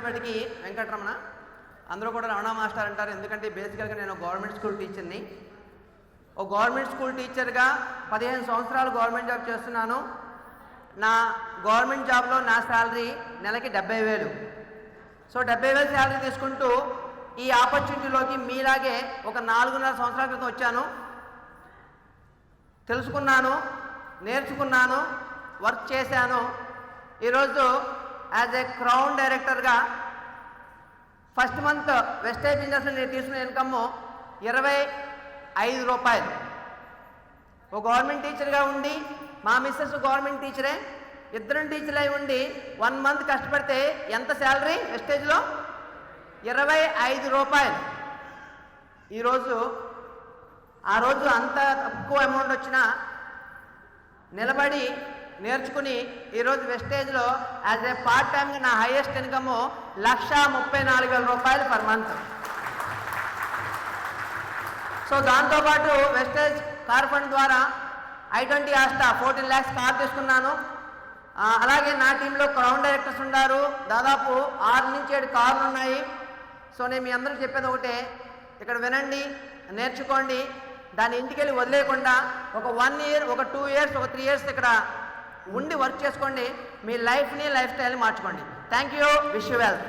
వాటికి వెంకటరమణ అందరూ కూడా రమణ మాస్టర్ అంటారు. ఎందుకంటే బేసికల్గా నేను గవర్నమెంట్ స్కూల్ టీచర్ని. ఓ గవర్నమెంట్ స్కూల్ టీచర్గా 15 సంవత్సరాలు గవర్నమెంట్ జాబ్ చేస్తున్నాను. నా గవర్నమెంట్ జాబ్లో నా శాలరీ నెలకి 70,000. సో 70,000 శాలరీ తీసుకుంటూ ఈ ఆపర్చునిటీలోకి మీలాగే ఒక 4.5 సంవత్సరాల క్రితం వచ్చాను. తెలుసుకున్నాను, నేర్చుకున్నాను, వర్క్ చేశాను. ఈరోజు యాజ్ ఏ క్రౌన్ డైరెక్టర్గా ఫస్ట్ మంత్ వెస్టేజ్ బిజినెస్లో నేను తీసుకున్న ఇన్కమ్ 25 రూపాయలు. ఒక గవర్నమెంట్ టీచర్గా ఉండి మా మిస్సెస్ గవర్నమెంట్ టీచరే, ఇద్దరం టీచర్లు అయి ఉండి 1 మంత్ కష్టపడితే ఎంత శాలరీ వెస్టేజ్లో 25 రూపాయలు. ఈరోజు ఆ రోజు అంత తక్కువ అమౌంట్ వచ్చినా నిలబడి నేర్చుకుని ఈరోజు వెస్టేజ్లో యాజ్ ఏ పార్ట్ టైమ్గా నా హైయెస్ట్ ఇన్కమ్ 1,34,000 రూపాయలు పర్ మంత్. సో దాంతోపాటు వెస్టేజ్ కార్ ఫండ్ ద్వారా I-20 ఆస్టా 14 lakhs కార్ తీసుకున్నాను. అలాగే నా టీంలో క్రౌన్ డైరెక్టర్స్ ఉన్నారు. దాదాపు 6 నుంచి 7 కార్లు ఉన్నాయి. సో నేను మీ అందరికీ చెప్పేది ఒకటే, ఇక్కడ వినండి, నేర్చుకోండి, దాన్ని ఇంటికి వెళ్ళి వదిలేయకుండా ఒక 1 year, ఒక 2 years, ఒక 3 years ఇక్కడ ఉండి వర్క్ చేసుకోండి. మీ లైఫ్ని, లైఫ్ స్టైల్ని మార్చుకోండి. Thank you, wish you well.